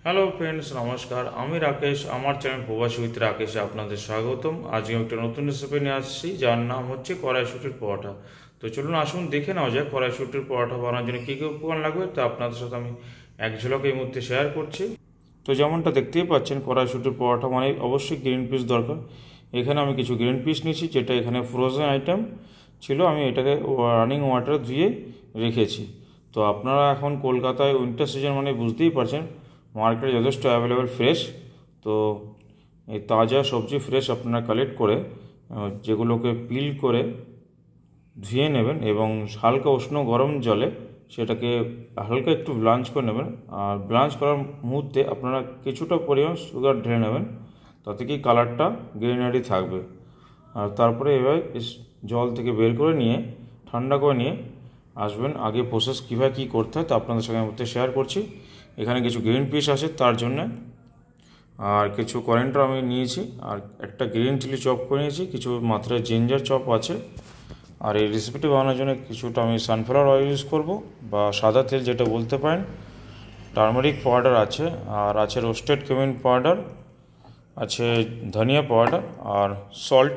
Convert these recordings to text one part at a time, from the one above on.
Hello friends, নমস্কার। আমি রাকেশ, আমার চ্যানেল প্রবাসী উইথ রাকেশে আপনাদের স্বাগতম। আজকে একটা নতুন রেসিপি নিয়ে আসছি, যার নাম হচ্ছে কড়াইশুঁটির পরোটা। তো চলুন আসুন দেখে নেওয়া যাক কড়াইশুঁটির পরোটা বানানোর জন্য কী কী উপকরণ লাগবে, তা আপনাদের সাথে আমি এক ঝলক এই মুহূর্তে শেয়ার করছি। তো যেমনটা দেখতেই পাচ্ছেন, কড়াইশুঁটির পরোটা মানে অবশ্যই গ্রিন পিস দরকার। এখানে আমি কিছু গ্রিন পিস নিয়েছি, যেটা এখানে ফ্রোজেন আইটেম ছিল। আমি এটাকে রানিং ওয়াটারে ধুয়ে রেখেছি। তো আপনারা এখন কলকাতায় উইন্টার সিজন মানে বুঝতেই পারছেন, মার্কেটে যথেষ্ট অ্যাভেলেবেল ফ্রেশ। তো এই তাজা সবজি ফ্রেশ আপনারা কালেক্ট করে যেগুলোকে পিল করে ধুয়ে নেবেন এবং হালকা উষ্ণ গরম জলে সেটাকে হালকা একটু ব্লাঞ্চ করে নেবেন। আর ব্লাঞ্চ করার মুহূর্তে আপনারা কিছুটা পরিমাণ সুগার ঢেলে নেবেন, তাতে কি কালারটা গ্রিনারি থাকবে। আর তারপরে এভাবে জল থেকে বের করে নিয়ে ঠান্ডা করে নিয়ে আসবেন। আগে প্রসেস কীভাবে কী করতে হয় তা আপনাদের সঙ্গে মধ্যে শেয়ার করছি। এখানে কিছু গ্রিন পিস আছে তার জন্যে, আর কিছু করিয়েন্ডার আমি নিয়েছি, আর একটা গ্রিন চিলি চপ করে নিয়েছি, কিছু মাত্রায় জিঞ্জার চপ আছে। আর এই রেসিপিটি বানানোর জন্য কিছুটা আমি সানফ্লাওয়ার অয়েল ইউজ করব, বা সাদা তেল যেটা বলতে পারেন। টারমারিক পাউডার আছে, আর আছে রোস্টেড কিউমিন পাউডার, আছে ধনিয়া পাউডার, আর সল্ট।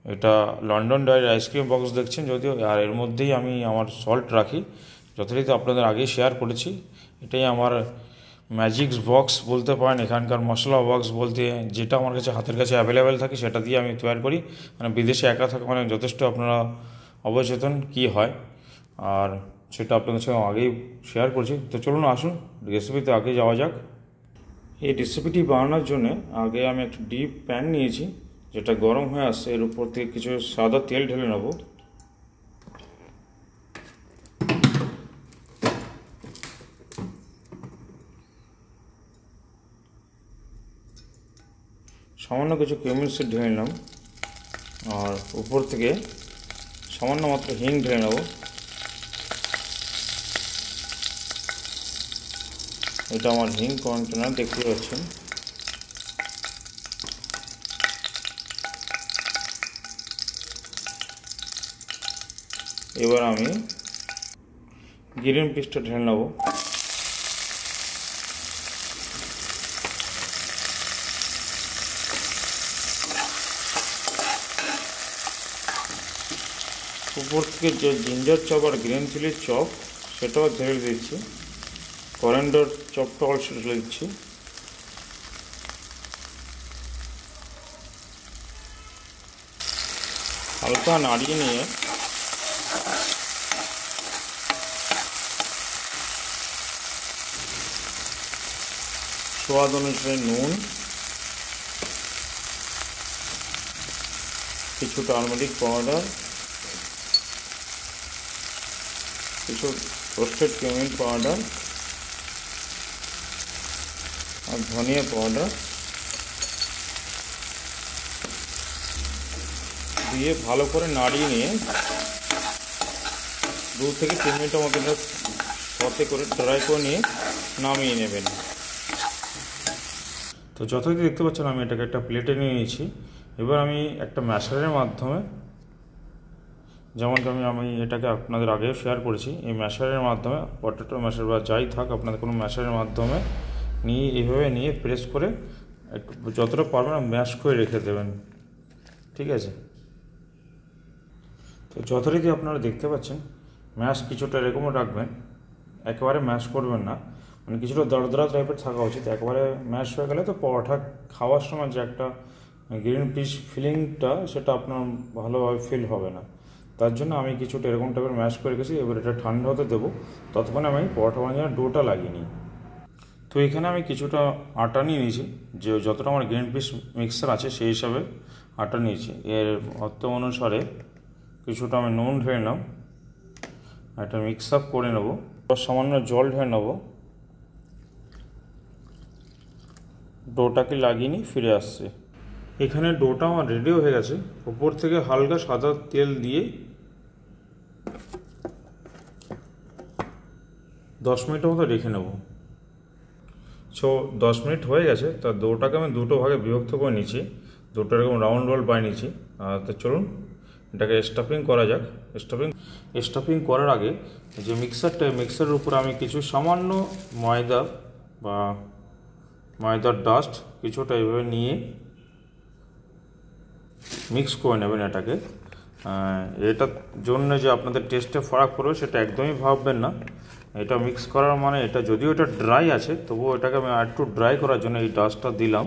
এটা লন্ডন ডেয়ারি আইসক্রিম বক্স দেখছেন যদিও, আর এর মধ্যেই আমি আমার সল্ট রাখি, যথারীতি আপনাদের আগেই শেয়ার করেছি। এটাই আমার ম্যাজিক্স বক্স বলতে পারেন, এখানকার মশলা বক্স বলতে, যেটা আমার কাছে হাতের কাছে অ্যাভেলেবেল থাকে সেটা দিয়ে আমি তৈরি করি। মানে বিদেশে একা থাকা মানে যথেষ্ট আপনারা অবচেতন কী হয়, আর সেটা আপনাদের সঙ্গে আগেই শেয়ার করছি। তো চলুন আসুন রেসিপিতে আগে যাওয়া যাক। এই রেসিপিটি বানানোর জন্য আগে আমি একটা ডিপ প্যান নিয়েছি, যেটা গরম হয়ে আসছে। এর উপর থেকে কিছু সাদা তেল ঢেলে নেব। সামান্য কিছু কিউমিন সিড ঢেলে নিলাম, আর উপর থেকে সামান্য মাত্র হিং ঢেলে নেব। এটা আমার হিং কন্টেনার, দেখতে পাচ্ছেন। এবার আমি গ্রিন পিসটা ঢেলে নেব। উপর থেকে যে জিঞ্জার চপ আর গ্রিন চিলির চপ সেটাও ঢেলে দিচ্ছি। করিয়েন্ডার চপটাও সেটা ঢেলে দিচ্ছি। হালকা নাড়িয়ে নিয়ে স্বাদ অনুসারে নুন, কিছু টারমারিক পাউডার, কিছু রোস্টেড কিউমিন পাউডার, আর ধনিয়া পাউডার দিয়ে ভালো করে নাড়িয়ে নিয়ে 2 থেকে 3 মিনিটের মতো সতে করে ড্রাই করে নিয়ে নামিয়ে নেবেন। তো যথারীতি দেখতে পাচ্ছেন আমি এটাকে একটা প্লেটে নিয়ে নিয়েছি। এবার আমি একটা ম্যাশারের মাধ্যমে, যেমনটা আমি এটাকে আপনাদের আগেও শেয়ার করেছি, এই ম্যাশারের মাধ্যমে, পটেটো ম্যাশার বা যাই থাক আপনাদের, কোনো ম্যাশারের মাধ্যমে নিয়ে এইভাবে নিয়ে প্রেস করে একটু যতটা পারবেন ম্যাশ করে রেখে দেবেন, ঠিক আছে। তো যথারীতি আপনারা দেখতে পাচ্ছেন ম্যাশ কিছুটা এরকম রাখবেন, একেবারে ম্যাশ করবেন না, মানে কিছুটা দরদরা টাইপের থাকা উচিত। একেবারে ম্যাশ হয়ে গেলে তো পরোটা খাওয়ার সময় যে একটা গ্রিন পিস ফিলিংটা, সেটা আপনার ভালোভাবে ফিল হবে না। তার জন্য আমি কিছুটা এরকম টাইপের ম্যাশ করে রেখেছি। এবার এটা ঠান্ডা হতে দেবো, ততক্ষণে আমি পরোটা বানানোর ডোটা লাগিয়ে নিই। তো এখানে আমি কিছুটা আটা নিয়ে নিয়েছি, যে যতটা আমার গ্রিন পিস মিক্সার আছে সেই হিসাবে আটা নিয়েছি। এর অর্থ অনুসারে কিছুটা আমি নুন ঢেলে নিলাম, একটা মিক্স আপ করে নেব। সামান্য জল ঢেলে নেব, ডোটাকে লাগিয়ে নিয়ে ফিরে আসছে। এখানে ডোটা আমার রেডিও হয়ে গেছে। উপর থেকে হালকা সাদা তেল দিয়ে 10 মিনিটের মতো রেখে নেব। সো 10 মিনিট হয়ে গেছে। তা ডোটাকে আমি দুটো ভাগে বিভক্ত করে নিয়েছি, দুটো এরকম রাউন্ড রোল বানিয়ে নিয়েছি। তো চলুন এটাকে স্টাফিং করা যাক। স্টাফিং করার আগে যে মিক্সারের উপর আমি কিছু সামান্য ময়দা বা ময়দার ডাস্ট কিছুটা এইভাবে নিয়ে মিক্স করে নেবেন এটাকে। এটার জন্য যে আপনাদের টেস্টে ফারাক পড়বে সেটা একদমই ভাববেন না। এটা মিক্স করার মানে এটা যদিও এটা ড্রাই আছে তবুও এটাকে আমি একটু ড্রাই করার জন্য এই ডাস্টটা দিলাম,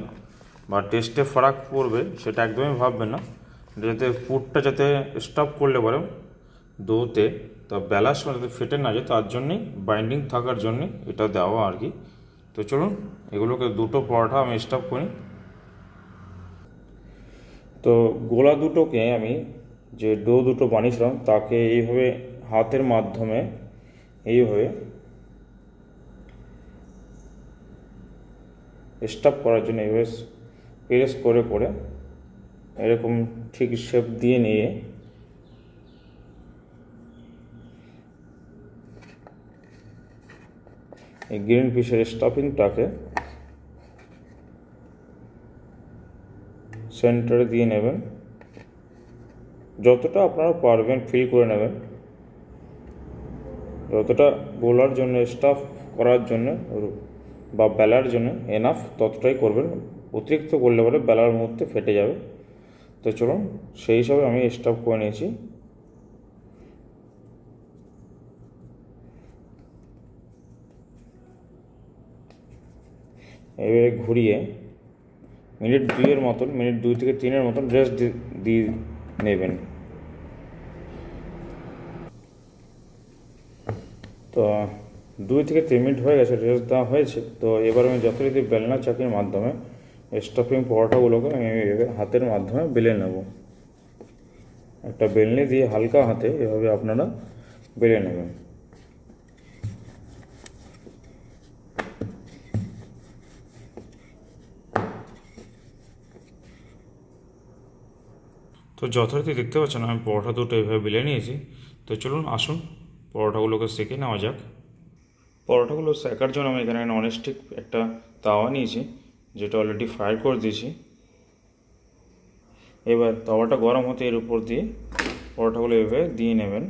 বা টেস্টে ফারাক পড়বে সেটা একদমই ভাববেন না। এটা যাতে পুরটা যাতে স্টপ করলে পরে দোতে তা বেলার সময় যাতে ফেটে না যায় তার জন্যেই, বাইন্ডিং থাকার জন্যে এটা দেওয়া আর কি। তো চলুন এগুলোকে দুটো পরোটা আমি স্টপ করি। তো গোলা দুটোকে আমি যে ডো দুটো বানিয়েছিলাম তাকে এইভাবে হাতের মাধ্যমে এইভাবে স্টাফ করার জন্য এইভাবে প্রেস করে করে এরকম ঠিক শেপ দিয়ে নিয়ে এই গ্রিন পিসের স্টাফিংটাকে সেন্টারে দিয়ে নেবেন, যতটা আপনারা পারবেন ফিল করে নেবেন, যতটা গোলার জন্য স্টাফ করার জন্য বা বেলার জন্য এনাফ ততটাই করবেন, অতিরিক্ত করলে পরে বেলার মধ্যে ফেটে যাবে। তো চলুন সেই হিসাবে আমি স্টাফ করে নিয়েছি। এবারে ঘুরিয়ে মিনিট 2 মতন, মিনিট 2 থেকে 3 মতন রেস্ট দিয়ে নেবেন। তো 2 থেকে 3 মিনিট হয়ে গেছে, রেস্ট দেওয়া হয়েছে। তো এবার আমি যথারীতি বেলনা চাকির মাধ্যমে স্টাফিং পরোটাগুলোকে আমি হাতের মাধ্যমে বেলে নেব। একটা বেলনি দিয়ে হালকা হাতে এভাবে আপনারা বেলে নেবেন। তো যথারীতি দেখতে পাচ্ছেন আমি পরোটা দুটো এইভাবে বেলে নিয়েছি। তো চলুন আসুন পরোটাগুলোকে সেঁকে নেওয়া যাক। পরোটাগুলো সেঁকার জন্য আমি এখানে ননস্টিক একটা তাওয়া নিয়েছি, যেটা অলরেডি ফ্রাই করে দিয়েছি। এবার তাওয়াটা গরম হতে এর উপর দিয়ে পরোটাগুলো এভাবে দিয়ে নেবেন।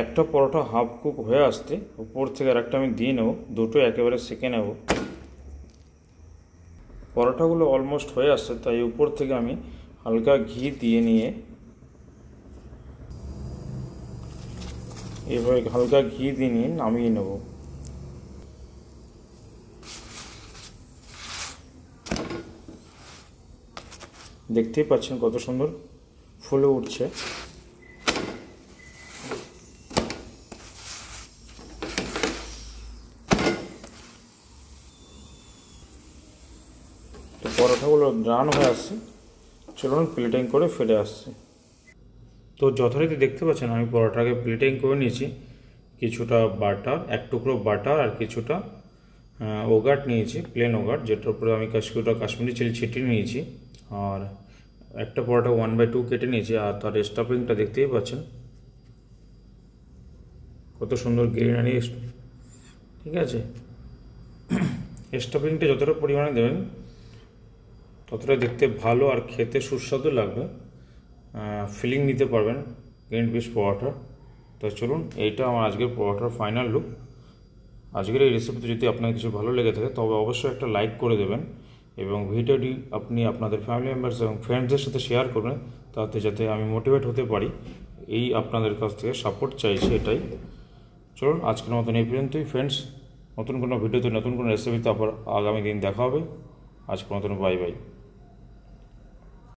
একটা পরোটা হাফ কুক হয়ে আসতে উপর থেকে আরেকটা আমি দিয়ে নেব, দুটো একেবারে সেঁকে নেব। পরোটাগুলো অলমোস্ট হয়ে আসছে, তাই উপর থেকে আমি হালকা ঘি দিয়ে নিয়ে এভাবে হালকা ঘি দিয়ে নিয়ে নামিয়ে নেব। দেখতেই পাচ্ছেন কত সুন্দর ফুলে উঠছে। তো পরোটাগুলো রান হয়ে আসছে, চলুন প্লেটিং করে ফিরে আসছে। তো যথারীতি দেখতে পাচ্ছেন আমি পরোটাকে প্লেটিং করে নিয়েছি। কিছুটা বাটার, এক টুকরো বাটার আর কিছুটা ওগাট নিয়েছি, প্লেন ওগাট, যেটার উপরে আমি কিছুটা কাশ্মীরি চিলি ছিটিয়ে নিয়েছি। আর একটা পরোটা 1/2 কেটে নিয়েছি। আর তার স্টাফিংটা দেখতেই পাচ্ছেন কত সুন্দর গ্রিনারি। ঠিক আছে, স্টাফিংটা যতটা পরিমাণে দেবেন ততটা দেখতে ভালো আর খেতে সুস্বাদু লাগবে, ফিলিং নিতে পারবেন গ্রিন পিস পরোটা। তো চলুন এইটা আমার আজকের পরোটার ফাইনাল লুক। আজকের এই রেসিপিতে যদি আপনার কিছু ভালো লেগে থাকে তবে অবশ্যই একটা লাইক করে দেবেন এবং ভিডিওটি আপনি আপনাদের ফ্যামিলি মেম্বার্স এবং ফ্রেন্ডসদের সাথে শেয়ার করবেন, তাতে যাতে আমি মোটিভেট হতে পারি। এই আপনাদের কাছ থেকে সাপোর্ট চাইছি এটাই। চলুন আজকের মতন এই পর্যন্তই ফ্রেন্ডস। নতুন কোনো ভিডিওতে নতুন কোনো রেসিপিতে আবার আগামী দিন দেখা হবে। আজকের মতন বাই বাই।